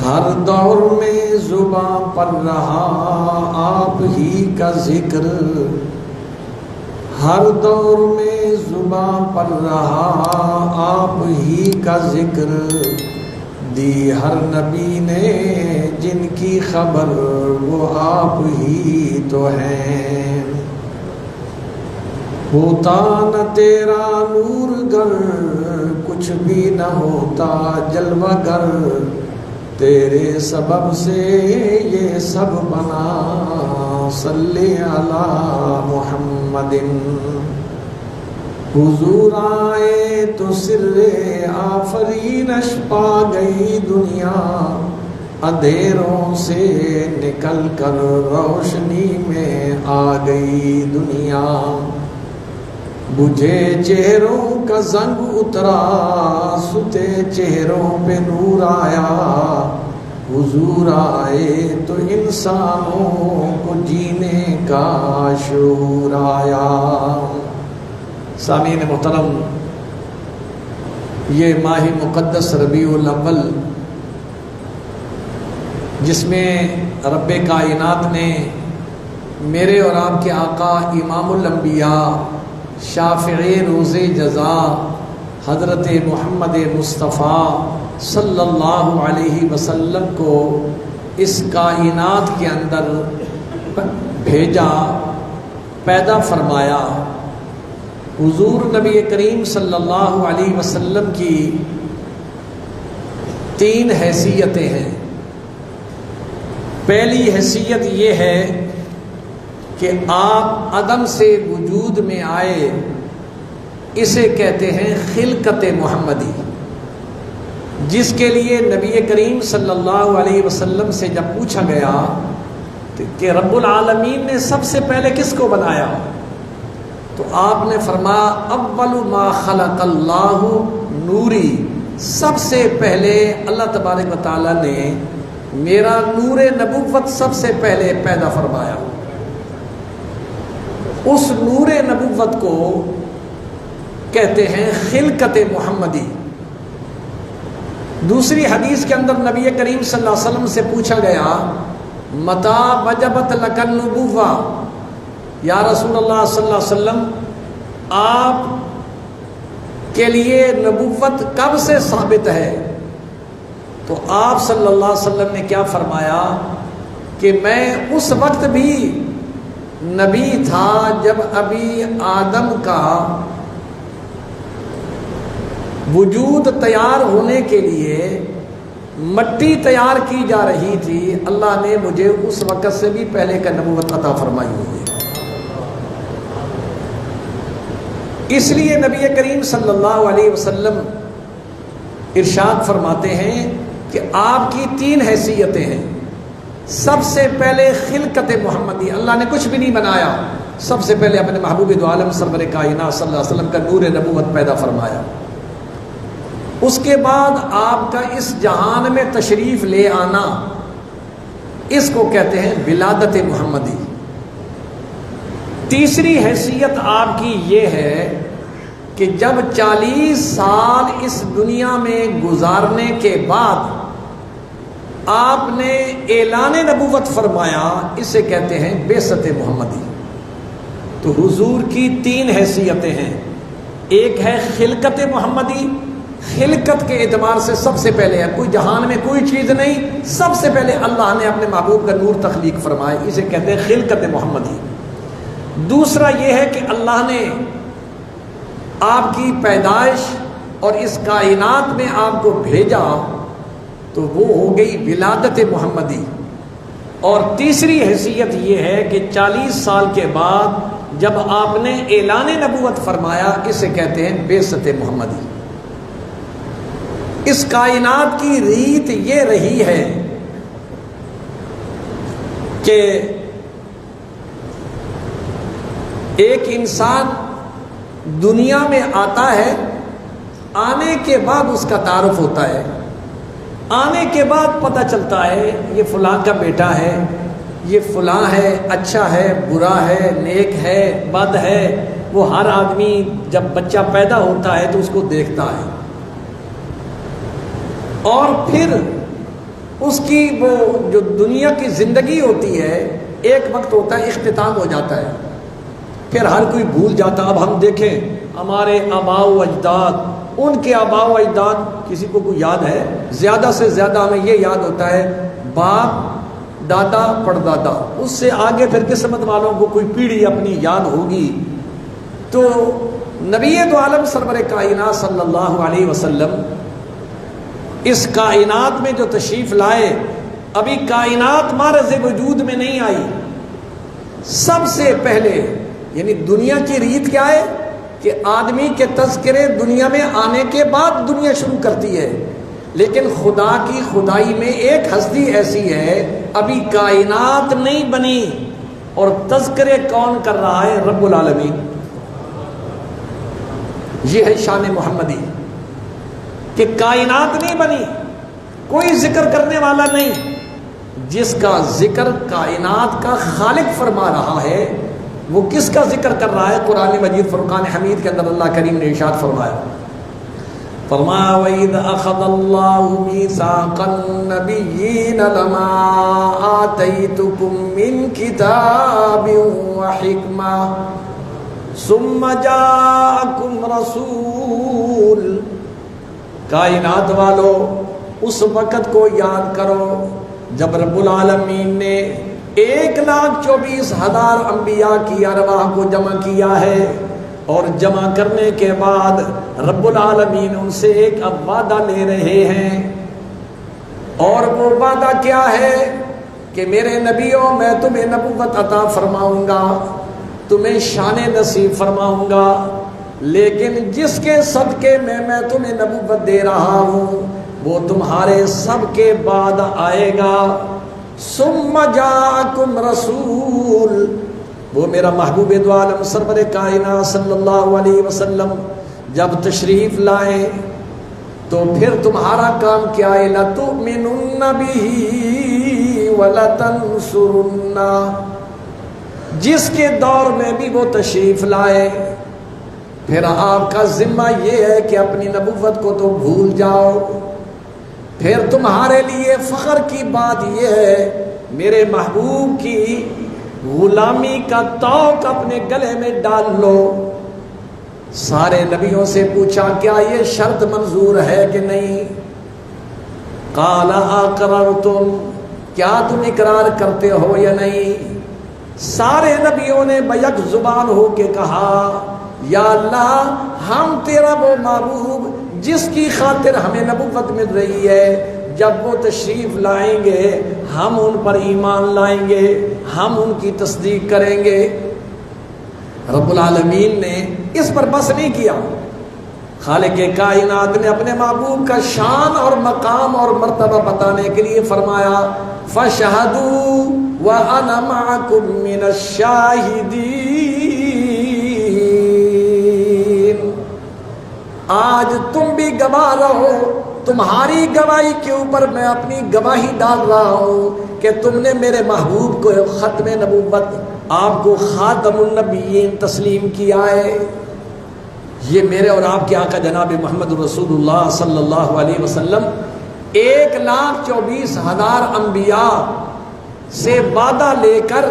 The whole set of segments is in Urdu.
ہر دور میں زباں پر رہا آپ ہی کا ذکر، ہر دور میں زباں پر رہا آپ ہی کا ذکر، دی ہر نبی نے جن کی خبر وہ آپ ہی تو ہیں۔ ہوتا نہ تیرا نور گر کچھ بھی نہ ہوتا جلوہ گر، تیرے سبب سے یہ سب بنا، صلی علی محمد۔ حضور آئے تو سر آفرینش پا گئی دنیا، اندھیروں سے نکل کر روشنی میں آ گئی دنیا۔ بجھے چہروں کا زنگ اترا، ستے چہروں پہ نور آیا، حضور آئے تو انسانوں کو جینے کا شعور آیا۔ سامعین محترم، یہ ماہ مقدس ربیع الاول، جس میں رب کائنات نے میرے اور آپ کے آقا امام الانبیاء شافع روز جزا حضرت محمد مصطفیٰ صلی اللہ علیہ وسلم کو اس کائنات کے اندر بھیجا، پیدا فرمایا۔ حضور نبی کریم صلی اللہ علیہ وسلم کی تین حیثیتیں ہیں۔ پہلی حیثیت یہ ہے کہ آپ عدم سے وجود میں آئے، اسے کہتے ہیں خلقت محمدی، جس کے لیے نبی کریم صلی اللہ علیہ وسلم سے جب پوچھا گیا کہ رب العالمین نے سب سے پہلے کس کو بنایا، تو آپ نے فرمایا اول ما خلق اللہ نوری، سب سے پہلے اللہ تبارک و تعالیٰ نے میرا نور نبوت سب سے پہلے پیدا فرمایا۔ اس نور نبوت کو کہتے ہیں خلقت محمدی۔ دوسری حدیث کے اندر نبی کریم صلی اللہ علیہ وسلم سے پوچھا گیا متی وجبت لک النبوہ، یا رسول اللہ صلی اللہ علیہ وسلم آپ کے لیے نبوت کب سے ثابت ہے؟ تو آپ صلی اللہ علیہ وسلم نے کیا فرمایا کہ میں اس وقت بھی نبی تھا جب ابھی آدم کا وجود تیار ہونے کے لیے مٹی تیار کی جا رہی تھی، اللہ نے مجھے اس وقت سے بھی پہلے کا نبوت عطا فرمائی ہوئی ہے۔ اس لیے نبی کریم صلی اللہ علیہ وسلم ارشاد فرماتے ہیں کہ آپ کی تین حیثیتیں ہیں۔ سب سے پہلے خلقت محمدی، اللہ نے کچھ بھی نہیں بنایا، سب سے پہلے اپنے محبوب دو عالم سرور کائنات صلی اللہ علیہ وسلم کا نور نبوت پیدا فرمایا۔ اس کے بعد آپ کا اس جہان میں تشریف لے آنا، اس کو کہتے ہیں ولادت محمدی۔ تیسری حیثیت آپ کی یہ ہے کہ جب 40 سال اس دنیا میں گزارنے کے بعد آپ نے اعلان نبوت فرمایا، اسے کہتے ہیں بعثت محمدی۔ تو حضور کی تین حیثیتیں ہیں، ایک ہے خلقت محمدی، خلقت کے اعتبار سے سب سے پہلے ہے، کوئی جہان میں کوئی چیز نہیں، سب سے پہلے اللہ نے اپنے محبوب کا نور تخلیق فرمایا، اسے کہتے ہیں خلقت محمدی۔ دوسرا یہ ہے کہ اللہ نے آپ کی پیدائش اور اس کائنات میں آپ کو بھیجا، تو وہ ہو گئی ولادت محمدی۔ اور تیسری حیثیت یہ ہے کہ 40 سال کے بعد جب آپ نے اعلان نبوت فرمایا، اسے کہتے ہیں بعثت محمدی۔ اس کائنات کی ریت یہ رہی ہے کہ ایک انسان دنیا میں آتا ہے، آنے کے بعد اس کا تعارف ہوتا ہے، آنے کے بعد پتہ چلتا ہے یہ فلاں کا بیٹا ہے، یہ فلاں ہے، اچھا ہے، برا ہے، نیک ہے، بد ہے۔ وہ ہر آدمی جب بچہ پیدا ہوتا ہے تو اس کو دیکھتا ہے، اور پھر اس کی وہ جو دنیا کی زندگی ہوتی ہے ایک وقت ہوتا ہے اختتام ہو جاتا ہے، پھر ہر کوئی بھول جاتا. اب ہم دیکھیں ہمارے آباء و اجداد، ان کے آباء و اجداد کسی کو کوئی یاد ہے؟ زیادہ سے زیادہ ہمیں یہ یاد ہوتا ہے باپ، دادا، پردادا. اس سے آگے پھر قسمت والوں کو کوئی پیڑھی اپنی یاد ہوگی. تو نبی دو عالم سرور کائنات صلی اللہ علیہ وسلم اس کائنات میں جو تشریف لائے، ابھی کائنات معرض وجود میں نہیں آئی. سب سے پہلے یعنی دنیا کی ریت کیا ہے کہ آدمی کے تذکرے دنیا میں آنے کے بعد دنیا شروع کرتی ہے، لیکن خدا کی خدائی میں ایک ہستی ایسی ہے ابھی کائنات نہیں بنی، اور تذکرے کون کر رہا ہے؟ رب العالمین. یہ ہے شان محمدی کہ کائنات نہیں بنی، کوئی ذکر کرنے والا نہیں. جس کا ذکر کائنات کا خالق فرما رہا ہے، وہ کس کا ذکر کر رہا ہے؟ قرآن مجید فرقان حمید کے اندر اللہ کریم نے ارشاد فرمایا، فرمایا وَإِذْ أَخَذَ اللَّهُ مِيثَاقَ النَّبِيِّينَ لَمَا آتَيْتُكُم مِّن كِتَابٍ وَحِكْمَةٍ ثُمَّ جَاءَكُمْ رَسُولٌ. کائنات والو اس وقت کو یاد کرو جب رب العالمین نے 1,24,000 انبیاء کی ارواح کو جمع کیا ہے، اور جمع کرنے کے بعد رب العالمین ان سے ایک اب وعدہ لے رہے ہیں. اور وہ وعدہ کیا ہے کہ میرے نبیوں میں تمہیں نبوت عطا فرماؤں گا، تمہیں شان نصیب فرماؤں گا، لیکن جس کے صدقے میں تمہیں نبوت دے رہا ہوں وہ تمہارے سب کے بعد آئے گا. ثم جاءکم رسول، وہ میرا محبوب دو عالم سرور کائنات صلی اللہ علیہ وسلم جب تشریف لائے تو پھر تمہارا کام کیا ہے؟ لَتُؤْمِنُنَّ بِهِ وَلَتَنْصُرُنَّ. جس کے دور میں بھی وہ تشریف لائے، پھر آپ کا ذمہ یہ ہے کہ اپنی نبوت کو تو بھول جاؤ. پھر تمہارے لیے فخر کی بات یہ ہے میرے محبوب کی غلامی کا توق اپنے گلے میں ڈال لو. سارے نبیوں سے پوچھا کیا یہ شرط منظور ہے کہ نہیں؟ قال اقررتم، کیا تم اقرار کرتے ہو یا نہیں؟ سارے نبیوں نے بیک زبان ہو کے کہا یا اللہ ہم تیرا وہ محبوب جس کی خاطر ہمیں نبوت مل رہی ہے، جب وہ تشریف لائیں گے ہم ان پر ایمان لائیں گے، ہم ان کی تصدیق کریں گے. رب العالمین نے اس پر بس نہیں کیا. خالق کائنات نے اپنے محبوب کا شان اور مقام اور مرتبہ بتانے کے لیے فرمایا فَاشْهَدُوا وَأَنَا مَعَكُم مِّنَ الشَّاهِدِينَ. آج تم بھی گواہ رہو، تمہاری گواہی کے اوپر میں اپنی گواہی ڈال رہا ہوں کہ تم نے میرے محبوب کو ختم نبوت، آپ کو خاتم النبیین تسلیم کیا ہے. یہ میرے اور آپ کے آقا جناب محمد رسول اللہ صلی اللہ علیہ وسلم 1,24,000 انبیاء سے وعدہ لے کر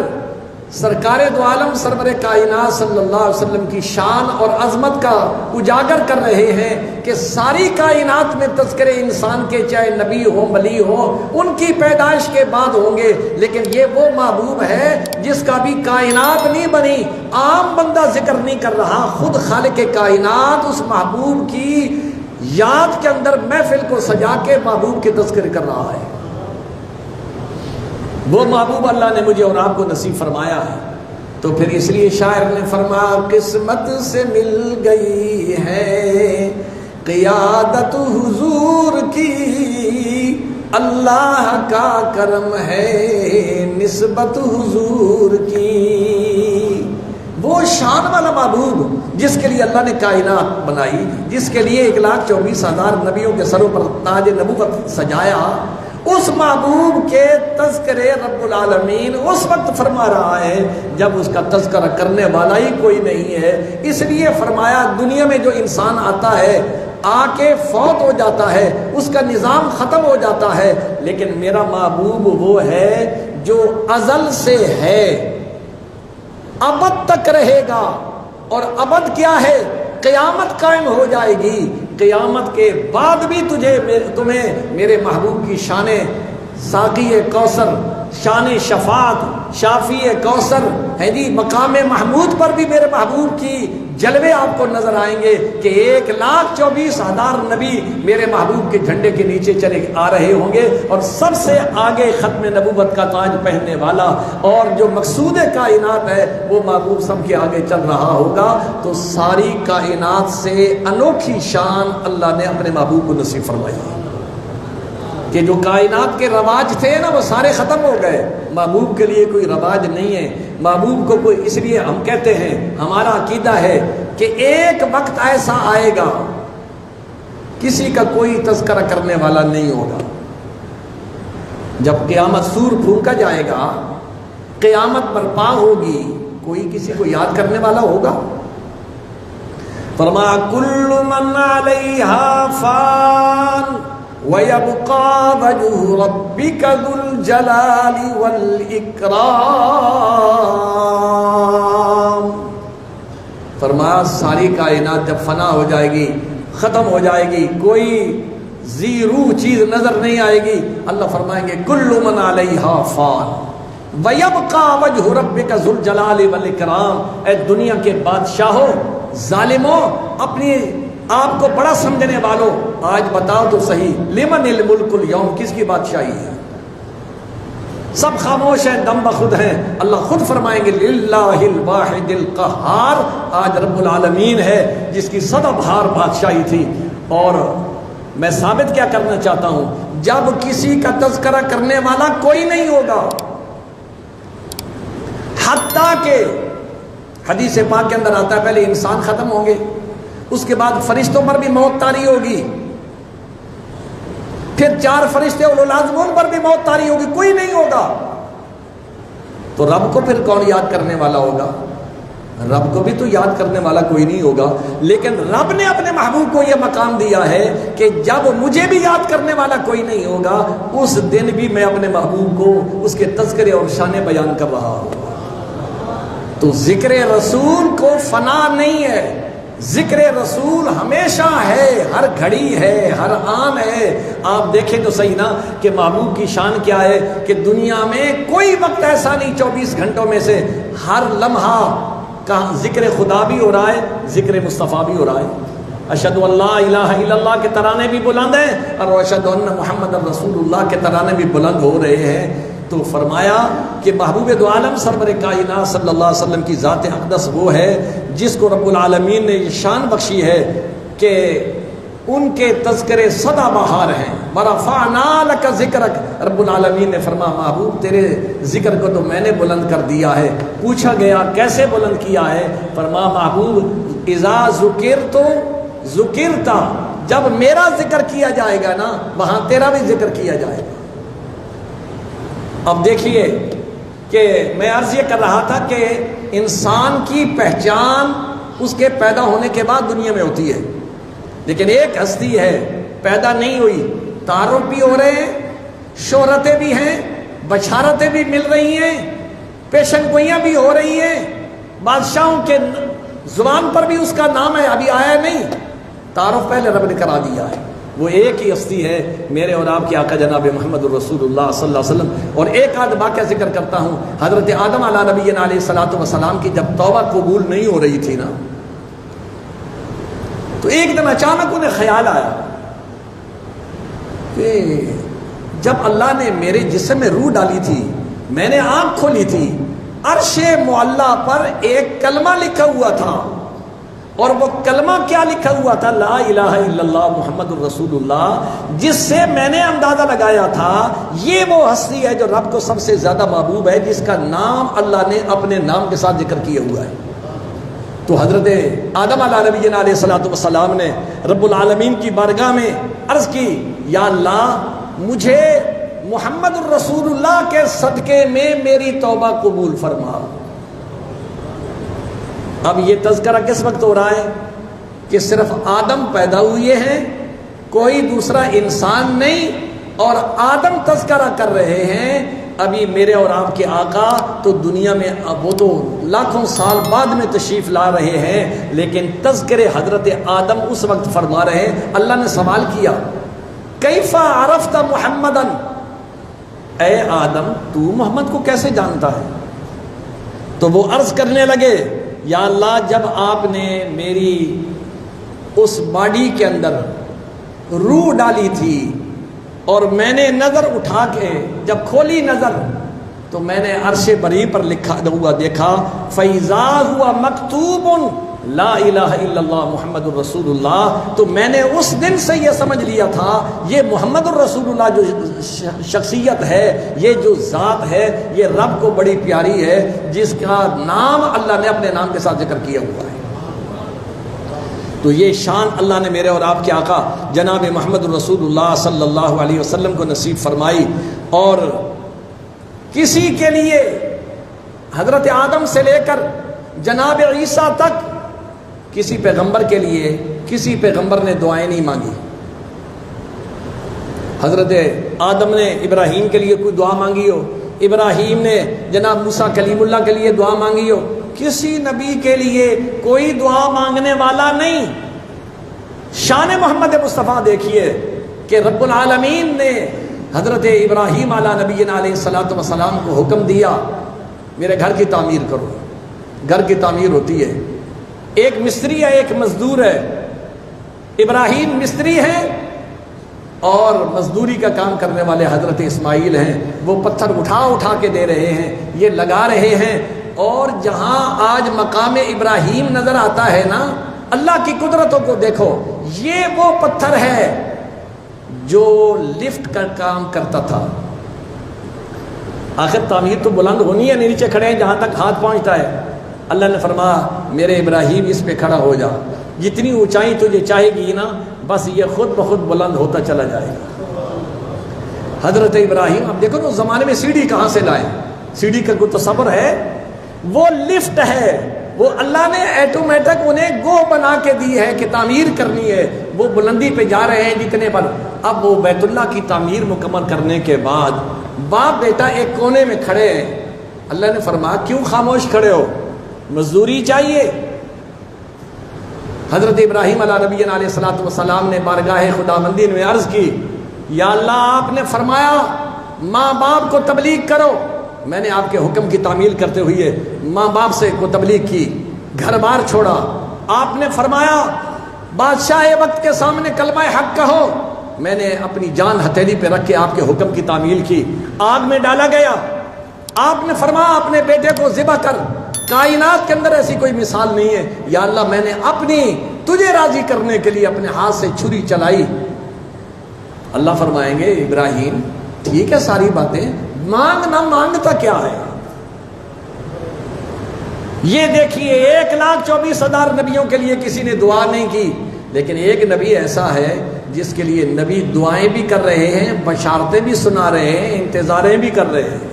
سرکار دو عالم سرور کائنات صلی اللہ علیہ وسلم کی شان اور عظمت کا اجاگر کر رہے ہیں کہ ساری کائنات میں تذکرے انسان کے چاہے نبی ہو ولی ہو ان کی پیدائش کے بعد ہوں گے، لیکن یہ وہ محبوب ہے جس کا بھی کائنات نہیں بنی، عام بندہ ذکر نہیں کر رہا، خود خالق کائنات اس محبوب کی یاد کے اندر محفل کو سجا کے محبوب کے تذکرے کر رہا ہے. وہ محبوب اللہ نے مجھے اور آپ کو نصیب فرمایا ہے. تو پھر اس لیے شاعر نے فرمایا قسمت سے مل گئی ہے قیادت حضور کی، اللہ کا کرم ہے نسبت حضور کی. وہ شان والا محبوب جس کے لیے اللہ نے کائنات بنائی، جس کے لیے 1,24,000 نبیوں کے سروں پر تاج نبوت سجایا، اس محبوب کے تذکرے رب العالمین اس وقت فرما رہا ہے جب اس کا تذکرہ کرنے والا ہی کوئی نہیں ہے. اس لیے فرمایا دنیا میں جو انسان آتا ہے آ کے فوت ہو جاتا ہے، اس کا نظام ختم ہو جاتا ہے، لیکن میرا محبوب وہ ہے جو ازل سے ہے، ابد تک رہے گا۔ اور ابد کیا ہے؟ قیامت قائم ہو جائے گی، قیامت کے بعد بھی تمہیں میرے محبوب کی شان ساقی کوثر، شان شفاعت، شافی کوثر ہے جی، مقام محمود پر بھی میرے محبوب کی جلوے آپ کو نظر آئیں گے کہ 1,24,000 نبی میرے محبوب کے جھنڈے کے نیچے چلے آ رہے ہوں گے، اور سب سے آگے ختم نبوت کا تاج پہننے والا اور جو مقصود کائنات ہے وہ محبوب سب کے آگے چل رہا ہوگا۔ تو ساری کائنات سے انوکھی شان اللہ نے اپنے محبوب کو نصیب فرمائی کہ جو کائنات کے رواج تھے نا وہ سارے ختم ہو گئے، محبوب کے لیے کوئی رواج نہیں ہے۔ محبوب کو کوئی، اس لیے ہم کہتے ہیں، ہمارا عقیدہ ہے کہ ایک وقت ایسا آئے گا کسی کا کوئی تذکرہ کرنے والا نہیں ہوگا۔ جب قیامت سور پھونکا جائے گا، قیامت برپا ہوگی، کوئی کسی کو یاد کرنے والا ہوگا؟ فرمایا کل من علیہا فان وَيَبْقَى وَجْهُ رَبِّكَ ذُو الْجَلَالِ وَالْإِكْرَامِ۔ فرمایا ساری کائنات جب فنا ہو جائے گی، ختم ہو جائے گی، کوئی زیرو چیز نظر نہیں آئے گی، اللہ فرمائیں گے کل من علیہا فان وَيَبْقَى وَجْهُ رَبِّكَ ذُو الْجَلَالِ وَالْإِكْرَامِ۔ اے دنیا کے بادشاہوں، ظالموں، اپنی آپ کو بڑا سمجھنے والوں، آج بتاؤ تو صحیح، لمن الملک اليوم، کس کی بادشاہی ہے؟ سب خاموش ہیں، دم بخود ہیں۔ اللہ خود فرمائیں گے للہ الواحد القہار، آج رب العالمین ہے جس کی سدا بہار بادشاہی تھی۔ اور میں ثابت کیا کرنا چاہتا ہوں، جب کسی کا تذکرہ کرنے والا کوئی نہیں ہوگا، حتیٰ کہ حدیث پاک کے اندر آتا ہے پہلے انسان ختم ہوں گے، اس کے بعد فرشتوں پر بھی موت طاری ہوگی، پھر 4 فرشتے اولو العزم پر بھی موت طاری ہوگی، کوئی نہیں ہوگا، تو رب کو پھر کون یاد کرنے والا ہوگا؟ رب کو بھی تو یاد کرنے والا کوئی نہیں ہوگا۔ لیکن رب نے اپنے محبوب کو یہ مقام دیا ہے کہ جب مجھے بھی یاد کرنے والا کوئی نہیں ہوگا، اس دن بھی میں اپنے محبوب کو اس کے تذکرے اور شان بیان کر رہا ہوں۔ تو ذکر رسول کو فنا نہیں ہے، ذکر رسول ہمیشہ ہے، ہر گھڑی ہے، ہر آن ہے۔ آپ دیکھیں تو صحیح نا کہ محبوب کی شان کیا ہے کہ دنیا میں کوئی وقت ایسا نہیں 24 گھنٹوں میں سے ہر لمحہ کا ذکر خدا بھی ہو رہا ہے، ذکر مصطفیٰ بھی ہو رہا ہے۔ اشہد ان لا الہ الا اللہ کے ترانے بھی بلند ہیں اور اشہد ان محمد رسول اللہ کے ترانے بھی بلند ہو رہے ہیں۔ تو فرمایا کہ محبوب دو عالم سرور کائنات صلی اللہ علیہ وسلم کی ذات اقدس وہ ہے جس کو رب العالمین نے یہ شان بخشی ہے کہ ان کے تذکرے سدا بہار ہیں۔ ورفعنا لک ذکرک، رب العالمین نے فرمایا محبوب تیرے ذکر کو تو میں نے بلند کر دیا ہے۔ پوچھا گیا کیسے بلند کیا ہے؟ فرمایا محبوب اذا ذکرت ذکرت، جب میرا ذکر کیا جائے گا نا وہاں تیرا بھی ذکر کیا جائے گا۔ اب دیکھیے کہ میں عرض یہ کر رہا تھا کہ انسان کی پہچان اس کے پیدا ہونے کے بعد دنیا میں ہوتی ہے، لیکن ایک ہستی ہے پیدا نہیں ہوئی، تعارف بھی ہو رہے ہیں، شہرتیں بھی ہیں، بشارتیں بھی مل رہی ہیں، پیشن گوئیاں بھی ہو رہی ہیں، بادشاہوں کے زبان پر بھی اس کا نام ہے، ابھی آیا نہیں، تعارف پہلے رب نے کرا دیا ہے۔ وہ ایک ہی ہستی ہے، میرے اور آپ کے آقا جناب محمد الرسول اللہ صلی اللہ علیہ وسلم۔ اور ایک آدھ واقعہ ذکر کرتا ہوں، حضرت آدم علیہ نبینا علیہ الصلوۃ والسلام کی جب توبہ قبول نہیں ہو رہی تھی نا، تو ایک دن اچانک انہیں خیال آیا کہ جب اللہ نے میرے جسم میں روح ڈالی تھی، میں نے آنکھ کھولی تھی، عرش معلیٰ پر ایک کلمہ لکھا ہوا تھا، اور وہ کلمہ کیا لکھا ہوا تھا؟ لا الہ الا اللہ محمد الرسول اللہ، جس سے میں نے اندازہ لگایا تھا یہ وہ ہستی ہے جو رب کو سب سے زیادہ محبوب ہے، جس کا نام اللہ نے اپنے نام کے ساتھ ذکر کیا ہوا ہے۔ تو حضرت آدم علیہ نبینا علیہ الصلوۃ والسلام نے رب العالمین کی بارگاہ میں عرض کی، یا اللہ مجھے محمد الرسول اللہ کے صدقے میں میری توبہ قبول فرما۔ اب یہ تذکرہ کس وقت ہو رہا ہے؟ کہ صرف آدم پیدا ہوئے ہیں، کوئی دوسرا انسان نہیں، اور آدم تذکرہ کر رہے ہیں۔ ابھی میرے اور آپ کے آقا تو دنیا میں وہ تو لاکھوں سال بعد میں تشریف لا رہے ہیں، لیکن تذکرے حضرت آدم اس وقت فرما رہے ہیں۔ اللہ نے سوال کیا کیف عرفت محمدن، اے آدم تو محمد کو کیسے جانتا ہے؟ تو وہ عرض کرنے لگے یا اللہ جب آپ نے میری اس باڈی کے اندر روح ڈالی تھی اور میں نے نظر اٹھا کے جب کھولی نظر تو میں نے عرش بری پر لکھا ہوا دیکھا فَإِذَا هُوَ مَكْتُوبٌ لا الہ الا اللہ محمد الرسول اللہ، تو میں نے اس دن سے یہ سمجھ لیا تھا یہ محمد الرسول اللہ جو شخصیت ہے، یہ جو ذات ہے، یہ رب کو بڑی پیاری ہے، جس کا نام اللہ نے اپنے نام کے ساتھ ذکر کیا ہوا ہے۔ تو یہ شان اللہ نے میرے اور آپ کے آقا جناب محمد الرسول اللہ صلی اللہ علیہ وسلم کو نصیب فرمائی۔ اور کسی کے لیے حضرت آدم سے لے کر جناب عیسیٰ تک کسی پیغمبر کے لیے کسی پیغمبر نے دعائیں نہیں مانگی۔ حضرت آدم نے ابراہیم کے لیے کوئی دعا مانگی ہو، ابراہیم نے جناب موسیٰ کلیم اللہ کے لیے دعا مانگی ہو، کسی نبی کے لیے کوئی دعا مانگنے والا نہیں۔ شان محمد مصطفیٰ دیکھیے کہ رب العالمین نے حضرت ابراہیم علیہ نبینا علیہ الصلوۃ والسلام کو حکم دیا میرے گھر کی تعمیر کرو۔ گھر کی تعمیر ہوتی ہے، ایک مستری ہے ایک مزدور ہے۔ ابراہیم مستری ہے اور مزدوری کا کام کرنے والے حضرت اسماعیل ہیں، وہ پتھر اٹھا اٹھا کے دے رہے ہیں، یہ لگا رہے ہیں۔ اور جہاں آج مقام ابراہیم نظر آتا ہے نا، اللہ کی قدرتوں کو دیکھو، یہ وہ پتھر ہے جو لفٹ کا کام کرتا تھا۔ آخر تعمیر تو بلند ہونی ہے، نیچے کھڑے ہیں جہاں تک ہاتھ پہنچتا ہے۔ اللہ نے فرمایا میرے ابراہیم اس پہ کھڑا ہو جا، جتنی اونچائی تجھے چاہے گی نا بس یہ خود بخود بلند ہوتا چلا جائے گا۔ حضرت ابراہیم اب دیکھو نا اس زمانے میں سیڑھی کہاں سے لائے، سیڑھی کا کوئی تصور ہے؟ وہ لفٹ ہے، وہ اللہ نے ایٹومیٹک انہیں گو بنا کے دی ہے کہ تعمیر کرنی ہے، وہ بلندی پہ جا رہے ہیں جتنے پر۔ اب وہ بیت اللہ کی تعمیر مکمل کرنے کے بعد باپ بیٹا ایک کونے میں کھڑے ہیں۔ اللہ نے فرمایا کیوں خاموش کھڑے ہو، مزدوری چاہیے؟ حضرت ابراہیم علیہ نبینا علیہ الصلوۃ والسلام نے بارگاہ خداوندی میں عرض کی یا اللہ آپ نے فرمایا ماں باپ کو تبلیغ کرو، میں نے آپ کے حکم کی تعمیل کرتے ہوئے ماں باپ سے کو تبلیغ کی، گھر بار چھوڑا۔ آپ نے فرمایا بادشاہ وقت کے سامنے کلمہ حق کہو، میں نے اپنی جان ہتھیلی پہ رکھ کے آپ کے حکم کی تعمیل کی، آگ میں ڈالا گیا۔ آپ نے فرمایا اپنے بیٹے کو ذبح کر، کائنات کے اندر ایسی کوئی مثال نہیں ہے، یا اللہ میں نے اپنی تجھے راضی کرنے کے لیے اپنے ہاتھ سے چھری چلائی۔ اللہ فرمائیں گے ابراہیم ٹھیک ہے ساری باتیں، مانگ نہ مانگتا کیا ہے؟ یہ دیکھیے 1,24,000 نبیوں کے لیے کسی نے دعا نہیں کی، لیکن ایک نبی ایسا ہے جس کے لیے نبی دعائیں بھی کر رہے ہیں، بشارتیں بھی سنا رہے ہیں، انتظاریں بھی کر رہے ہیں۔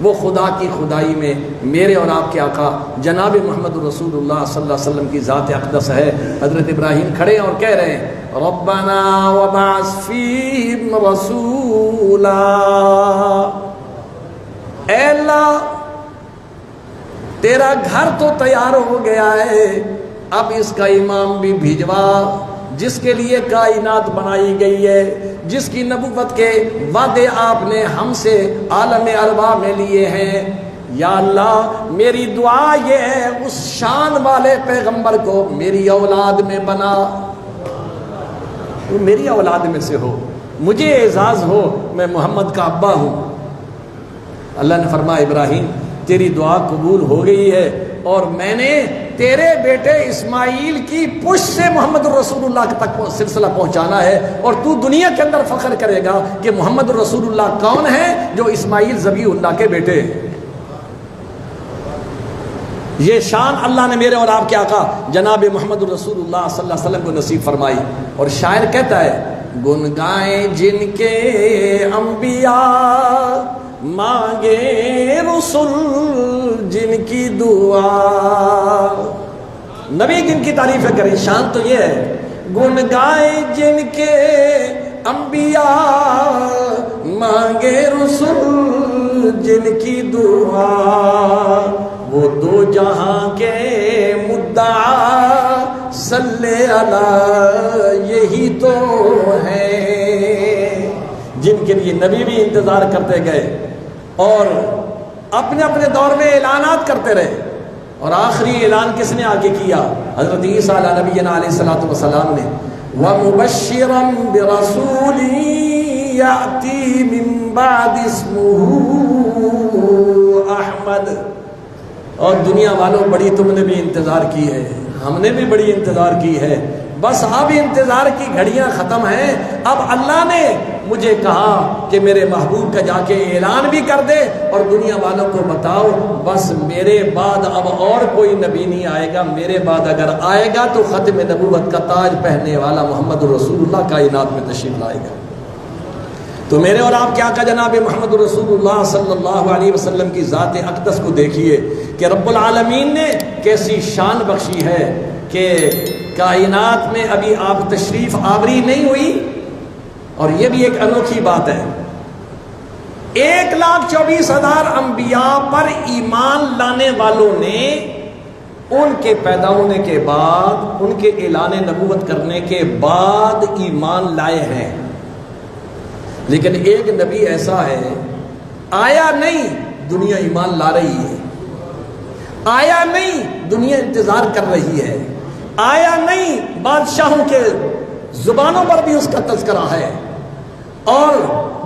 وہ خدا کی خدائی میں میرے اور آپ کے آقا جناب محمد رسول اللہ صلی اللہ علیہ وسلم کی ذات اقدس ہے۔ حضرت ابراہیم کھڑے ہیں اور کہہ رہے ہیں ربنا وبعث فیہم رسولا، اے اللہ تیرا گھر تو تیار ہو گیا ہے، اب اس کا امام بھی بھیجوا جس کے لیے کائنات بنائی گئی ہے، جس کی نبوت کے وعدے آپ نے ہم سے عالم ارواح میں لیے ہیں۔ یا اللہ میری دعا یہ ہے اس شان والے پیغمبر کو میری اولاد میں بنا، وہ میری اولاد میں سے ہو، مجھے اعزاز ہو، میں محمد کا ابا ہوں۔ اللہ نے فرمایا ابراہیم تیری دعا قبول ہو گئی ہے، اور میں نے تیرے بیٹے اسماعیل کی پشت سے محمد الرسول اللہ تک سلسلہ پہنچانا ہے، اور تو دنیا کے اندر فخر کرے گا کہ محمد الرسول اللہ کون ہے؟ جو اسماعیل ذبیح اللہ کے بیٹے ہیں۔ یہ شان اللہ نے میرے اور آپ کے آقا جناب محمد الرسول اللہ صلی اللہ علیہ وسلم کو نصیب فرمائی۔ اور شاعر کہتا ہے گن گائیں جن کے انبیاء، مانگے رسول جن کی دعا، نبی جن کی تعریفیں کریں شان تو یہ ہے، گن گائے جن کے انبیاء، مانگے رسول جن کی دعا، وہ دو جہاں کے مدعا صلی علی یہی تو ہے، جن کے لیے نبی بھی انتظار کرتے گئے اور اپنے اپنے دور میں اعلانات کرتے رہے، اور آخری اعلان کس نے آگے کیا؟ حضرت عیسیٰ علیہ نبینا علیہ الصلوۃ والسلام نے، وَمُبَشِّرًا بِرَسُولٍ يَأْتِي مِن بَعْدِ اسْمُهُ احمد۔ اور دنیا والوں بڑی تم نے بھی انتظار کی ہے، ہم نے بھی بڑی انتظار کی ہے، بس اب انتظار کی گھڑیاں ختم ہیں۔ اب اللہ نے مجھے کہا کہ میرے محبوب کا جا کے اعلان بھی کر دے اور دنیا والوں کو بتاؤ بس میرے بعد اب اور کوئی نبی نہیں آئے گا، میرے بعد اگر آئے گا تو ختم نبوت کا تاج پہننے والا محمد رسول اللہ کائنات میں تشریف لائے گا۔ تو میرے اور آپ کے آقا جناب محمد رسول اللہ صلی اللہ علیہ وسلم کی ذات اقدس کو دیکھیے کہ رب العالمین نے کیسی شان بخشی ہے کہ کائنات میں ابھی آپ تشریف آوری نہیں ہوئی، اور یہ بھی ایک انوکھی بات ہے، 1,24,000 انبیاء پر ایمان لانے والوں نے ان کے پیدا ہونے کے بعد، ان کے اعلان نبوت کرنے کے بعد ایمان لائے ہیں، لیکن ایک نبی ایسا ہے آیا نہیں دنیا ایمان لا رہی ہے، آیا نہیں دنیا انتظار کر رہی ہے، آیا نہیں بادشاہوں کے زبانوں پر بھی اس کا تذکرہ ہے اور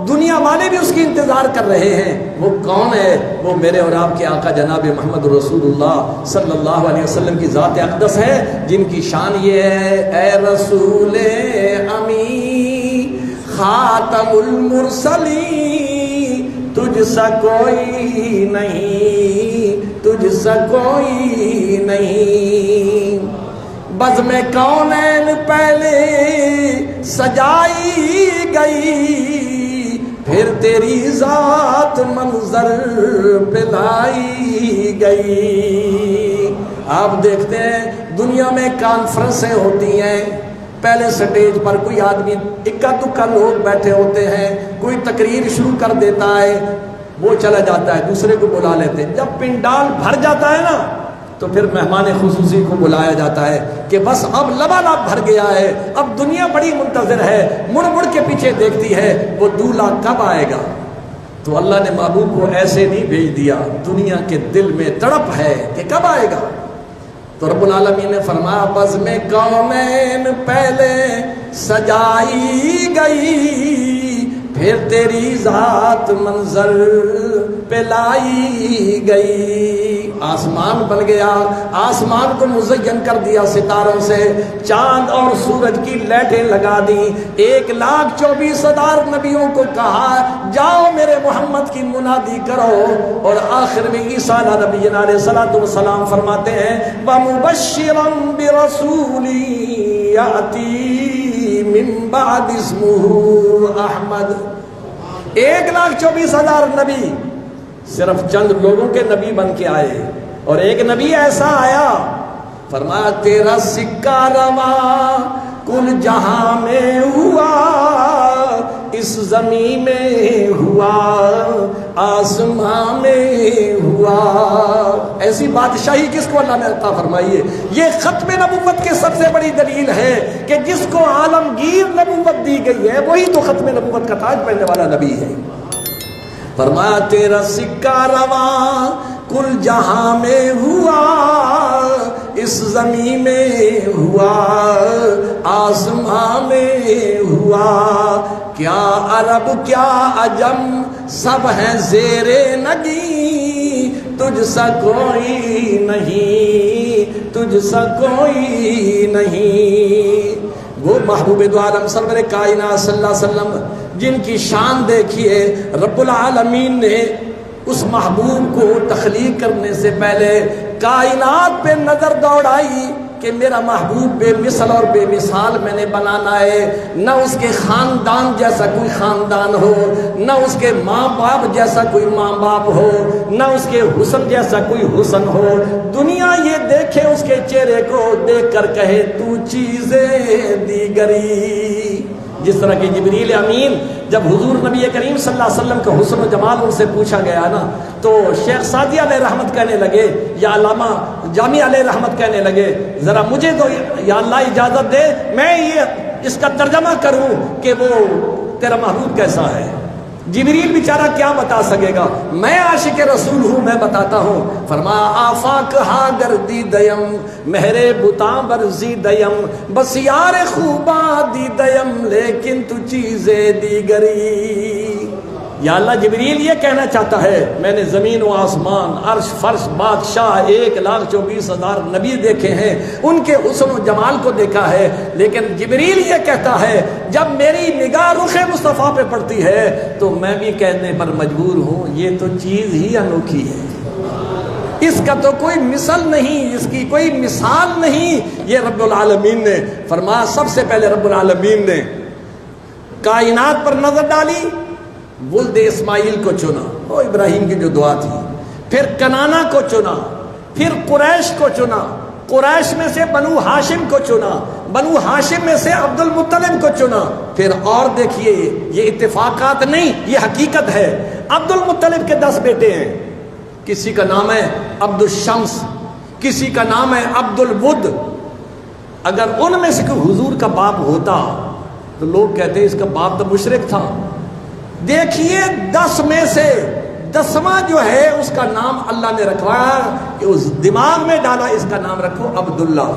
دنیا والے بھی اس کی انتظار کر رہے ہیں۔ وہ کون ہے؟ وہ میرے اور آپ کے آقا جناب محمد رسول اللہ صلی اللہ علیہ وسلم کی ذات اقدس ہے، جن کی شان یہ ہے، اے رسول امی خاتم المرسلین، تجھ سا کوئی نہیں، تجھ سا کوئی نہیں، بزم کونین پہلے سجائی گئی، پھر تیری ذات منظر پہ لائی گئی۔ آپ دیکھتے ہیں دنیا میں کانفرنسیں ہوتی ہیں، پہلے سٹیج پر کوئی آدمی اکا دکا لوگ بیٹھے ہوتے ہیں، کوئی تقریر شروع کر دیتا ہے، وہ چلا جاتا ہے، دوسرے کو بلا لیتے ہیں، جب پنڈال بھر جاتا ہے نا تو پھر مہمان خصوصی کو بلایا جاتا ہے کہ بس اب لبالب بھر گیا ہے، اب دنیا بڑی منتظر ہے، مڑ مڑ کے پیچھے دیکھتی ہے وہ دولہا کب آئے گا۔ تو اللہ نے محبوب کو ایسے نہیں بھیج دیا، دنیا کے دل میں تڑپ ہے کہ کب آئے گا۔ تو رب العالمین نے فرمایا بزم کونین پہلے سجائی گئی، پھر تیری ذات منظر پہ لائی گئی۔ آسمان بن گیا، آسمان کو مزین کر دیا ستاروں سے، چاند اور سورج کی لائٹیں لگا دی، 1,24,000 نبیوں کو کہا جاؤ میرے محمد کی منادی کرو، اور آخر میں عیسیٰ نبی علیہ الصلوۃ والسلام فرماتے ہیں وَمُبَشِّرًا بِرَسُولٍ يَأْتِي مِن بَعْدِ اسْمُهُ احمد۔ 1,24,000 نبی صرف چند لوگوں کے نبی بن کے آئے، اور ایک نبی ایسا آیا فرمایا تیرا سکہ رواں کل جہاں میں ہوا، اس زمین میں ہوا، آسمان میں ہوا۔ ایسی بادشاہی کس کو اللہ نے عطا فرمائی ہے؟ یہ ختم نبوت کے سب سے بڑی دلیل ہے کہ جس کو عالمگیر نبوت دی گئی ہے وہی تو ختم نبوت کا تاج پہننے والا نبی ہے۔ فرمایا تیرا سکہ رواں کل جہاں میں ہوا، اس زمین میں ہوا، آسمان میں ہوا، کیا عرب کیا عجم سب ہیں زیر نگی، تجھ سا کوئی نہیں، تجھ سا کوئی نہیں۔ وہ محبوب دو عالم سرور کائنات صلی اللہ علیہ وسلم جن کی شان دیکھیے، رب العالمین نے اس محبوب کو تخلیق کرنے سے پہلے کائنات پہ نظر دوڑائی کہ میرا محبوب بے مثل اور بے مثال میں نے بنانا ہے، نہ اس کے خاندان جیسا کوئی خاندان ہو، نہ اس کے ماں باپ جیسا کوئی ماں باپ ہو، نہ اس کے حسن جیسا کوئی حسن ہو، دنیا یہ دیکھے اس کے چہرے کو دیکھ کر کہے تو چیزیں دیگری۔ جس طرح کہ جبریل امین جب حضور نبی کریم صلی اللہ علیہ وسلم کا حسن و جمال ان سے پوچھا گیا نا، تو شیخ سعدی علیہ رحمت کہنے لگے یا علامہ جامی علیہ رحمت کہنے لگے ذرا مجھے تو یا اللہ اجازت دے میں یہ اس کا ترجمہ کروں کہ وہ تیرا محبوب کیسا ہے۔ جبریل بیچارہ کیا بتا سکے گا، میں عاشق رسول ہوں، میں بتاتا ہوں۔ فرمایا آفاق ہا گردی دیم مہرے بتاں برزی دیم بس یار خوباں دی دیم لیکن تو چیزیں دیگری۔ یا اللہ جبریل یہ کہنا چاہتا ہے میں نے زمین و آسمان، عرش فرش بادشاہ 1,24,000 نبی دیکھے ہیں، ان کے حسن و جمال کو دیکھا ہے، لیکن جبریل یہ کہتا ہے جب میری نگاہ رخ مصطفیٰ پہ پڑتی ہے تو میں بھی کہنے پر مجبور ہوں یہ تو چیز ہی انوکھی ہے، اس کا تو کوئی مثل نہیں، اس کی کوئی مثال نہیں۔ یہ رب العالمین نے فرمایا، سب سے پہلے رب العالمین نے کائنات پر نظر ڈالی، ولد اسماعیل کو چنا، وہ ابراہیم کی جو دعا تھی، پھر کنانا کو چنا، پھر قریش کو چنا، قریش میں سے بنو ہاشم کو چنا، بنو ہاشم میں سے عبد المطلب کو چنا، پھر اور دیکھیے یہ اتفاقات نہیں، یہ حقیقت ہے۔ عبد المطلب کے 10 بیٹے ہیں، کسی کا نام ہے عبد الشمس، کسی کا نام ہے عبد الود۔ اگر ان میں سے کوئی حضور کا باپ ہوتا تو لوگ کہتے ہیں اس کا باپ تو مشرک تھا۔ دیکھیے 10 میں سے 10واں جو ہے اس کا نام اللہ نے رکھوایا کہ اس دماغ میں ڈالا اس کا نام رکھو عبداللہ،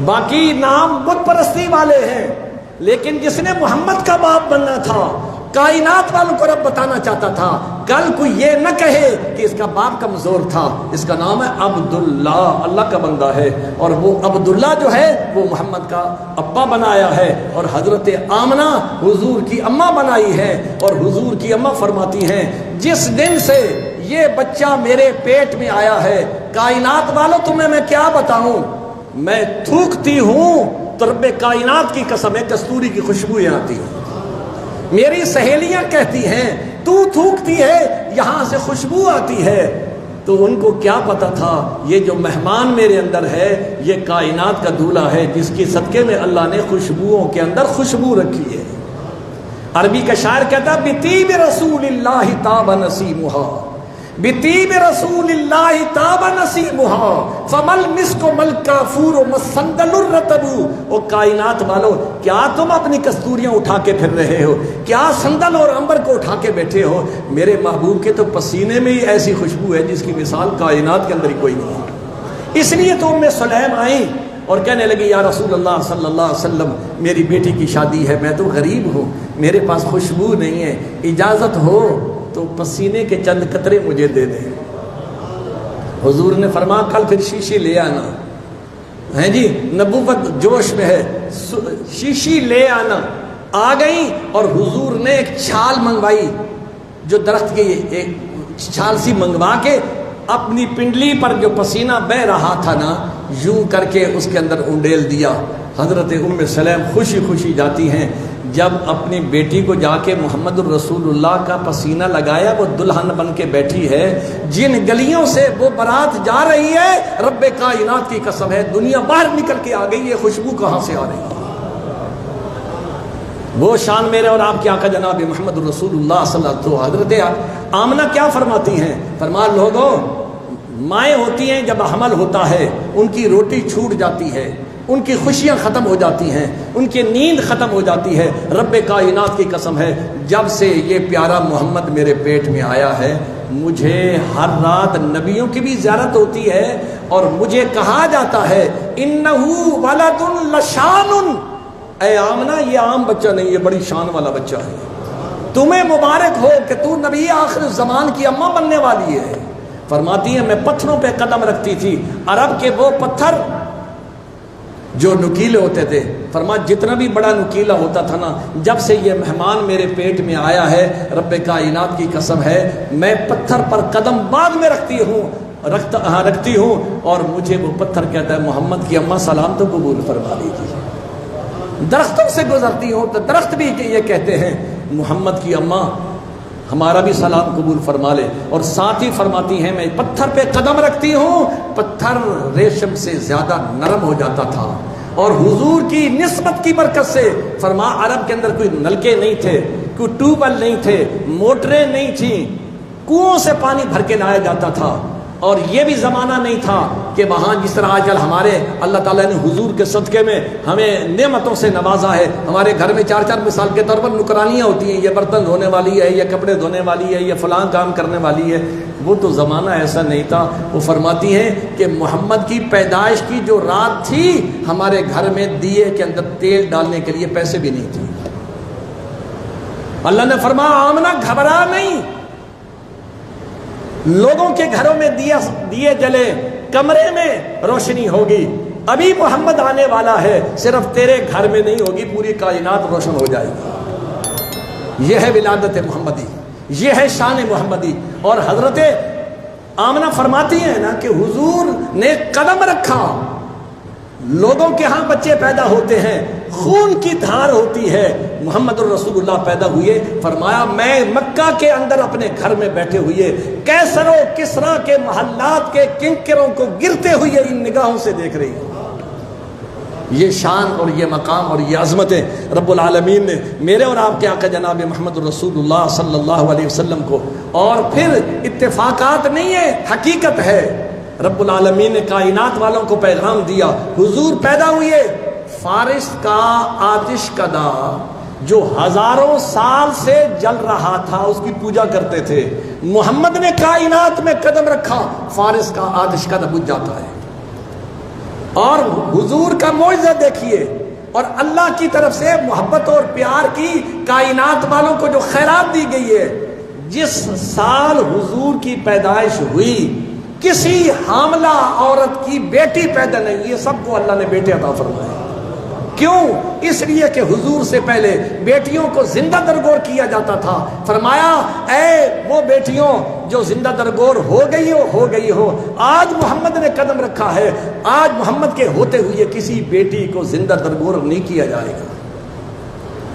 باقی نام بت پرستی والے ہیں، لیکن جس نے محمد کا باپ بننا تھا، کائنات والوں کو رب بتانا چاہتا تھا، کل کوئی یہ نہ کہے کہ اس کا باپ کمزور تھا، اس کا نام ہے عبداللہ، اللہ کا بندہ ہے، اور وہ عبداللہ جو ہے وہ محمد کا ابا بنایا ہے، اور حضرت آمنہ حضور کی اماں بنائی ہے، اور حضور کی اماں فرماتی ہیں جس دن سے یہ بچہ میرے پیٹ میں آیا ہے کائنات والوں تمہیں میں کیا بتاؤں، میں تھوکتی ہوں تو رب کائنات کی قسم ہے کستوری کی خوشبوئیں آتی ہیں، میری سہیلیاں کہتی ہیں تو تھوکتی ہے یہاں سے خوشبو آتی ہے، تو ان کو کیا پتا تھا یہ جو مہمان میرے اندر ہے یہ کائنات کا دولہا ہے جس کے صدقے میں اللہ نے خوشبوؤں کے اندر خوشبو رکھی ہے۔ عربی کا شاعر کہتا بطیب رسول اللہ طاب نسیمہا، بطیب رسول اللہ طاب نسیمہا فمل مسک مل کافور مسندل الرطب۔ او کائنات والو کیا تم اپنی کستوریاں اٹھا کے پھر رہے ہو، کیا سندل اور عنبر کو اٹھا کے بیٹھے ہو، میرے محبوب کے تو پسینے میں ہی ایسی خوشبو ہے جس کی مثال کائنات کے اندر ہی کوئی نہیں ہے۔ اس لیے تو ام سلیم آئیں اور کہنے لگی یا رسول اللہ صلی اللہ علیہ وسلم میری بیٹی کی شادی ہے، میں تو غریب ہوں، میرے پاس خوشبو نہیں ہے، اجازت ہو تو پسینے کے چند قطرے مجھے دے دیں۔ حضور نے فرمایا کل پھر شیشی لے آنا، ہیں جی نبوت جوش میں ہے، شیشی لے آنا۔ آ گئی اور حضور نے ایک چھال منگوائی، جو درخت کی ایک چھال سی منگوا کے اپنی پنڈلی پر جو پسینہ بہ رہا تھا نا یوں کر کے اس کے اندر انڈیل دیا۔ حضرت ام سلیم خوشی خوشی جاتی ہیں، جب اپنی بیٹی کو جا کے محمد الرسول اللہ کا پسینہ لگایا، وہ دلہن بن کے بیٹھی ہے، جن گلیوں سے وہ بارات جا رہی ہے رب کائنات کی قسم ہے دنیا باہر نکل کے آ گئی، یہ خوشبو کہاں سے آ رہی ہے؟ وہ شان میرے اور آپ کے آقا جناب محمد الرسول اللہ صلی اللہ علیہ وسلم۔ حضرت آمنہ کیا فرماتی ہیں؟ فرما لوگوں مائیں ہوتی ہیں جب حمل ہوتا ہے ان کی روٹی چھوٹ جاتی ہے، ان کی خوشیاں ختم ہو جاتی ہیں، ان کی نیند ختم ہو جاتی ہے۔ رب کائنات کی قسم ہے جب سے یہ پیارا محمد میرے پیٹ میں آیا ہے مجھے ہر رات نبیوں کی بھی زیارت ہوتی ہے، اور مجھے کہا جاتا ہے انہو ولد لشان، اے آمنہ یہ عام بچہ نہیں، یہ بڑی شان والا بچہ ہے، تمہیں مبارک ہو کہ تو نبی آخر الزمان کی اماں بننے والی ہے۔ فرماتی ہیں میں پتھروں پہ قدم رکھتی تھی، عرب کے وہ پتھر جو نکیلے ہوتے تھے، فرما جتنا بھی بڑا نکیلا ہوتا تھا نا، جب سے یہ مہمان میرے پیٹ میں آیا ہے رب کائنات کی قسم ہے میں پتھر پر قدم بعد میں رکھتی ہوں، رکھتی ہوں اور مجھے وہ پتھر کہتا ہے محمد کی اماں سلام تو قبول فرما لیجیے۔ درختوں سے گزرتی ہوں تو درخت بھی یہ کہتے ہیں محمد کی اماں ہمارا بھی سلام قبول فرما لے، اور ساتھ ہی فرماتی ہیں میں پتھر پہ قدم رکھتی ہوں، پتھر ریشم سے زیادہ نرم ہو جاتا تھا، اور حضور کی نسبت کی برکت سے فرما عرب کے اندر کوئی نلکے نہیں تھے، کوئی ٹیوب ویل نہیں تھے، موٹریں نہیں تھیں، کنووں سے پانی بھر کے لایا جاتا تھا، اور یہ بھی زمانہ نہیں تھا کہ وہاں جس طرح آج کل ہمارے اللہ تعالیٰ نے حضور کے صدقے میں ہمیں نعمتوں سے نوازا ہے، ہمارے گھر میں 4 مثال کے طور پر نکرانیاں ہوتی ہیں، یہ برتن دھونے والی ہے، یہ کپڑے دھونے والی ہے، یہ فلاں کام کرنے والی ہے۔ وہ تو زمانہ ایسا نہیں تھا۔ وہ فرماتی ہیں کہ محمد کی پیدائش کی جو رات تھی ہمارے گھر میں دیے کے اندر تیل ڈالنے کے لیے پیسے بھی نہیں تھے۔ اللہ نے فرمایا آمنہ گھبرا نہیں، لوگوں کے گھروں میں دیے جلے، کمرے میں روشنی ہوگی، ابھی محمد آنے والا ہے، صرف تیرے گھر میں نہیں ہوگی، پوری کائنات روشن ہو جائے گی۔ یہ ہے ولادت محمدی، یہ ہے شان محمدی۔ اور حضرت آمنہ فرماتی ہیں نا کہ حضور نے قدم رکھا، لوگوں کے ہاں بچے پیدا ہوتے ہیں، خون کی دھار ہوتی ہے، محمد الرسول اللہ پیدا ہوئے، فرمایا میں مکہ کے اندر اپنے گھر میں بیٹھے ہوئے کیسر و کسرا کے محلات کے کنکروں کو گرتے ہوئے ان نگاہوں سے دیکھ رہی ہوں۔ یہ شان اور یہ مقام اور یہ عظمتیں رب العالمین نے میرے اور آپ کے آقا جناب محمد الرسول اللہ صلی اللہ علیہ وسلم کو، اور پھر اتفاقات نہیں ہے، حقیقت ہے، رب العالمین نے کائنات والوں کو پیغام دیا، حضور پیدا ہوئے، فارس کا آتش کدا جو ہزاروں سال سے جل رہا تھا اس کی پوجا کرتے تھے، محمد نے کائنات میں قدم رکھا، فارس کا آتش کدا بجھ جاتا ہے۔ اور حضور کا معجزہ دیکھیے، اور اللہ کی طرف سے محبت اور پیار کی کائنات والوں کو جو خیرات دی گئی ہے۔ جس سال حضور کی پیدائش ہوئی کسی حاملہ عورت کی بیٹی پیدا نہیں ہوئی، یہ سب کو اللہ نے بیٹے عطا فرمائے۔ کیوں؟ اس لیے کہ حضور سے پہلے بیٹیوں کو زندہ درگور کیا جاتا تھا، فرمایا اے وہ بیٹیوں جو زندہ درگور ہو گئی ہو، آج محمد نے قدم رکھا ہے، آج محمد کے ہوتے ہوئے کسی بیٹی کو زندہ درگور نہیں کیا جائے گا۔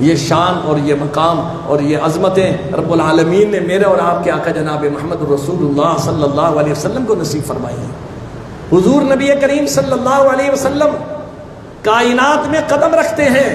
یہ شان اور یہ مقام اور یہ عظمتیں رب العالمین نے میرے اور آپ کے آقا جناب محمد رسول اللہ صلی اللہ علیہ وسلم کو نصیب فرمائی ہیں۔ حضور نبی کریم صلی اللہ علیہ وسلم کائنات میں قدم رکھتے ہیں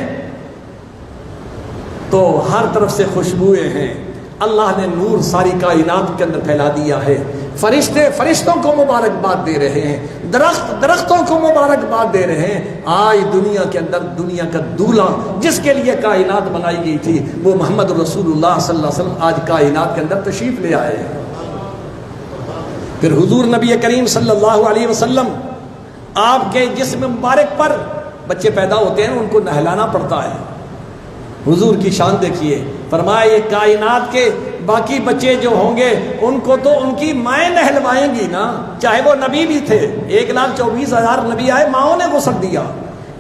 تو ہر طرف سے خوشبوئیں ہیں، اللہ نے نور ساری کائنات کے اندر پھیلا دیا ہے، فرشتے فرشتوں کو مبارکباد دے رہے ہیں، درخت درختوں کو مبارکباد دے رہے ہیں۔ آج دنیا کے اندر دنیا کا دولہا جس کے لیے کائنات بنائی گئی تھی وہ محمد رسول اللہ صلی اللہ علیہ وسلم آج کائنات کے اندر تشریف لے آئے ہیں۔ پھر حضور نبی کریم صلی اللہ علیہ وسلم آپ کے جسم مبارک پر بچے پیدا ہوتے ہیں، ان کو نہلانا پڑتا ہے۔ حضور کی شان دیکھیے، فرمایا یہ کائنات کے باقی بچے جو ہوں گے ان کو تو ان کی مائیں نہلوائیں گی نا، چاہے وہ نبی بھی تھے، 1,24,000 نبی آئے، ماؤں نے غسل دیا،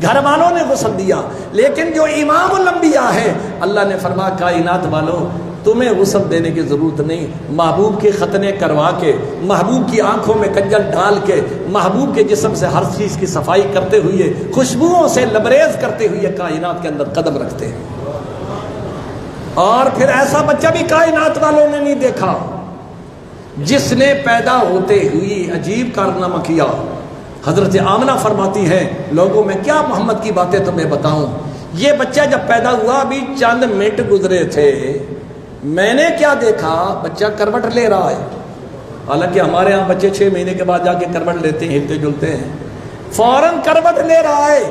گھر والوں نے غسل دیا، لیکن جو امام الانبیاء ہے اللہ نے فرمایا کائنات والوں تمہیں غسل دینے کی ضرورت نہیں، محبوب کے ختنے کروا کے، محبوب کی آنکھوں میں کنجل ڈال کے، محبوب کے جسم سے ہر چیز کی صفائی کرتے ہوئے، خوشبوؤں سے لبریز کرتے ہوئے کائنات کے اندر قدم رکھتے ہیں۔ اور پھر ایسا بچہ بھی کائنات والوں نے نہیں دیکھا جس نے پیدا ہوتے ہوئی عجیب کارنامہ کیا۔ حضرت آمنہ فرماتی ہیں لوگوں میں کیا محمد کی باتیں تمہیں بتاؤں، یہ بچہ جب پیدا ہوا ابھی چند منٹ گزرے تھے، میں نے کیا دیکھا، بچہ کروٹ لے رہا ہے، حالانکہ ہمارے ہاں بچے 6 مہینے کے بعد جا کے کروٹ لیتے ہیں، ہلتے جلتے ہیں، فوراً کروٹ لے رہا ہے،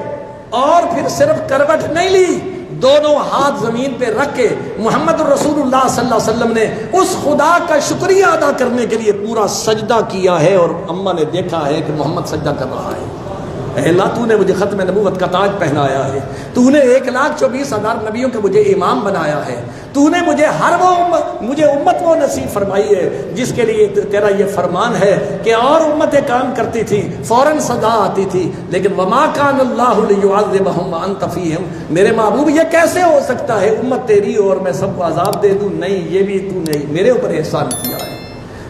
اور پھر صرف کروٹ نہیں لی، دونوں ہاتھ زمین پہ رکھ کے محمد رسول اللہ صلی اللہ علیہ وسلم نے اس خدا کا شکریہ ادا کرنے کے لیے پورا سجدہ کیا ہے، اور اماں نے دیکھا ہے کہ محمد سجدہ کر رہا ہے۔ اے اللہ تو نے مجھے ختم نبوت کا تاج پہنایا ہے، تو نے 1,24,000 نبیوں کے مجھے امام بنایا ہے، تو نے مجھے مجھے امت وہ نصیب فرمائی ہے جس کے لیے تیرا یہ فرمان ہے کہ اور امتیں کام کرتی تھی فوراً سزا آتی تھی، لیکن وما کان اللہ لیعذبہم وانت فیہم، میرے محبوب یہ کیسے ہو سکتا ہے امت تیری اور میں سب کو عذاب دے دوں، نہیں، یہ بھی تو نے میرے اوپر احسان کیا ہے،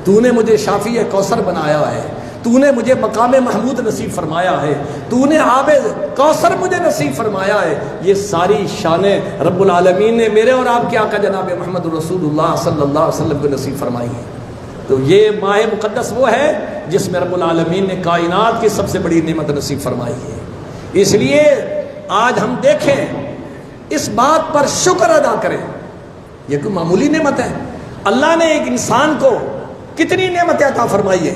تو نے مجھے شافی کوثر بنایا ہے، تو نے مجھے مقام محمود نصیب فرمایا ہے، تو نے آب کوثر مجھے نصیب فرمایا ہے۔ یہ ساری شانیں رب العالمین نے میرے اور آپ کے آقا جناب محمد رسول اللہ صلی اللہ علیہ وسلم کو نصیب فرمائی ہے۔ تو یہ ماہ مقدس وہ ہے جس میں رب العالمین نے کائنات کی سب سے بڑی نعمت نصیب فرمائی ہے۔ اس لیے آج ہم دیکھیں، اس بات پر شکر ادا کریں۔ یہ کوئی معمولی نعمت ہے؟ اللہ نے ایک انسان کو کتنی نعمتیں عطا فرمائی ہے۔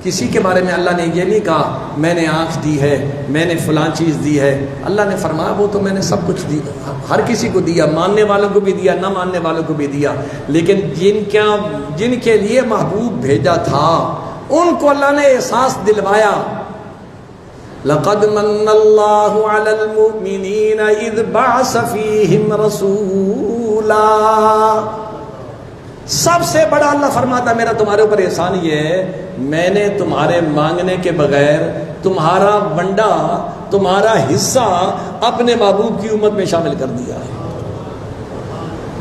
کسی کے بارے میں اللہ نے یہ نہیں کہا میں نے آنکھ دی ہے، میں نے فلاں چیز دی ہے۔ اللہ نے فرمایا وہ تو میں نے سب کچھ دیا، ہر کسی کو دیا، ماننے والوں کو بھی دیا، نہ ماننے والوں کو بھی دیا، لیکن جن کے لیے محبوب بھیجا تھا ان کو اللہ نے احساس دلوایا۔ لَقَدْ مَنَّ اللَّهُ عَلَى الْمُؤْمِنِينَ إِذْ بَعَثَ فِيهِمْ رَسُولًا۔ سب سے بڑا اللہ فرماتا میرا تمہارے اوپر احسان یہ ہے، میں نے تمہارے مانگنے کے بغیر تمہارا ونڈا، تمہارا حصہ اپنے محبوب کی امت میں شامل کر دیا ہے۔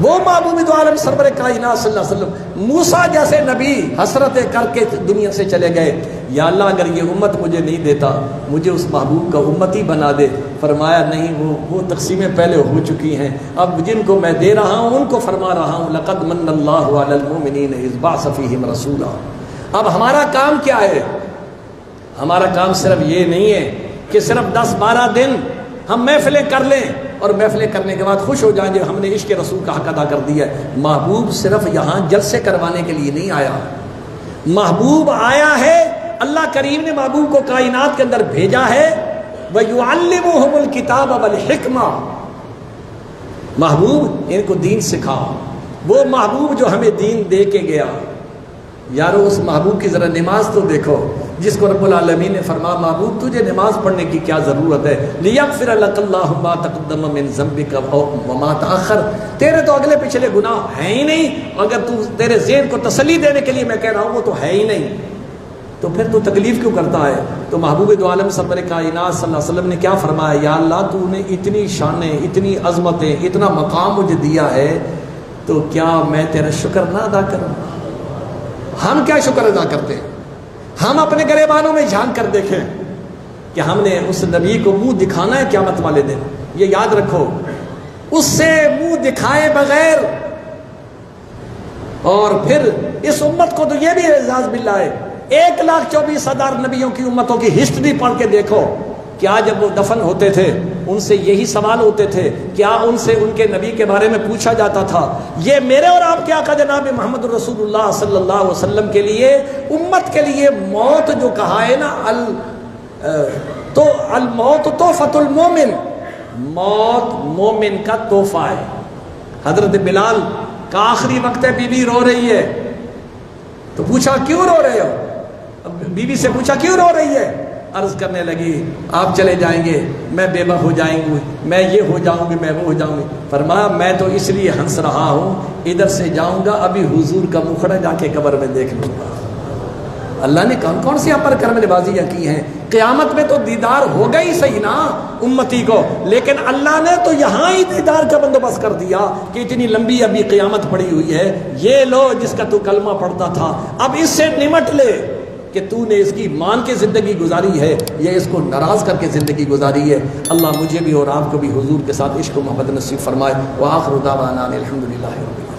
وہ محبوب دو عالم سرور کائنات صلی اللہ علیہ وسلم موسیٰ جیسے نبی حسرتیں کر کے دنیا سے چلے گئے، یا اللہ اگر یہ امت مجھے نہیں دیتا مجھے اس محبوب کا امتی بنا دے۔ فرمایا نہیں، وہ تقسیمیں پہلے ہو چکی ہیں، اب جن کو میں دے رہا ہوں ان کو فرما رہا ہوں لقد من اللہ علی المؤمنین اذ بعث فیہم رسولا۔ اب ہمارا کام کیا ہے؟ ہمارا کام صرف یہ نہیں ہے کہ صرف 10-12 دن ہم محفلیں کر لیں اور محفلیں کرنے کے بعد خوش ہو جائیں کہ ہم نے عشق رسول کا حق ادا کر دیا ہے۔ محبوب صرف یہاں جلسے کروانے کے لیے نہیں آیا، محبوب آیا ہے، اللہ کریم نے محبوب کو کائنات کے اندر بھیجا ہے۔ وَيُعَلِّمُهُمُ الْكِتَابَ وَالْحِكْمَةَ، محبوب ان کو دین سکھا۔ وہ محبوب جو ہمیں دین دے کے گیا، یارو اس محبوب کی ذرا نماز تو دیکھو جس کو رب العالمین نے فرمایا محبوب تجھے نماز پڑھنے کی کیا ضرورت ہے، لِيَغْفِرَ لَكَ اللَّهُ مَا تَقَدَّمَ مِن ذَنبِكَ وَمَا تَأَخَّرَ۔ تیرے تو اگلے پچھلے گناہ ہیں ہی نہیں، اگر تو تیرے ذہن کو تسلی دینے کے لیے میں کہہ رہا ہوں وہ تو ہے ہی نہیں، تو پھر تو تکلیف کیوں کرتا ہے؟ تو محبوب دو عالم سرور کائنات صلی اللہ علیہ وسلم نے کیا فرمایا، یا اللہ تو نے اتنی شانیں، اتنی عظمتیں، اتنا مقام مجھے دیا ہے، تو کیا میں تیرا شکر نہ ادا کروں؟ ہم کیا شکر ادا کرتے ہیں؟ ہم اپنے گریبانوں میں جھانک کر دیکھیں کہ ہم نے اس نبی کو منہ دکھانا ہے قیامت والے دن۔ یہ یاد رکھو، اس سے منہ دکھائے بغیر، اور پھر اس امت کو تو یہ بھی اعزاز ملا ہے، 1,24,000 نبیوں کی امتوں کی ہسٹری پڑھ کے دیکھو، کیا جب وہ دفن ہوتے تھے ان سے یہی سوال ہوتے تھے؟ کیا ان سے ان کے نبی کے بارے میں پوچھا جاتا تھا؟ یہ میرے اور آپ کے آقا جناب محمد رسول اللہ صلی اللہ علیہ وسلم کے لیے، امت کے لیے موت جو کہا ہے نا، تو الموت تحفۃ المومن، موت مومن کا تحفہ ہے۔ حضرت بلال کا آخری وقت ہے، بی بی رو رہی ہے، تو پوچھا کیوں رو رہے ہو؟ بی بی سے پوچھا کیوں رو رہی ہے؟ عرض کرنے لگی آپ چلے جائیں گے میں بیوہ ہو جائیں گی، میں یہ ہو جاؤں گی، میں وہ ہو جاؤں گی۔ فرمایا میں تو اس لیے ہنس رہا ہوں، ادھر سے جاؤں گا ابھی حضور کا مکھڑا جا کے قبر میں دیکھ لوں گا۔ اللہ نے کون کون سی اپر کرم نوازیاں کی ہیں؟ قیامت میں تو دیدار ہوگا ہی صحیح نا امتی کو، لیکن اللہ نے تو یہاں ہی دیدار کا بندوبست کر دیا کہ اتنی لمبی ابھی قیامت پڑی ہوئی ہے، یہ لو جس کا تو کلمہ پڑھتا تھا اب اس سے نمٹ لے کہ تو نے اس کی مان کے زندگی گزاری ہے یا اس کو ناراض کر کے زندگی گزاری ہے۔ اللہ مجھے بھی اور آپ کو بھی حضور کے ساتھ عشق و محبت نصیب فرمائے۔ وآخر دعوانا الحمدللہ رب العالمین۔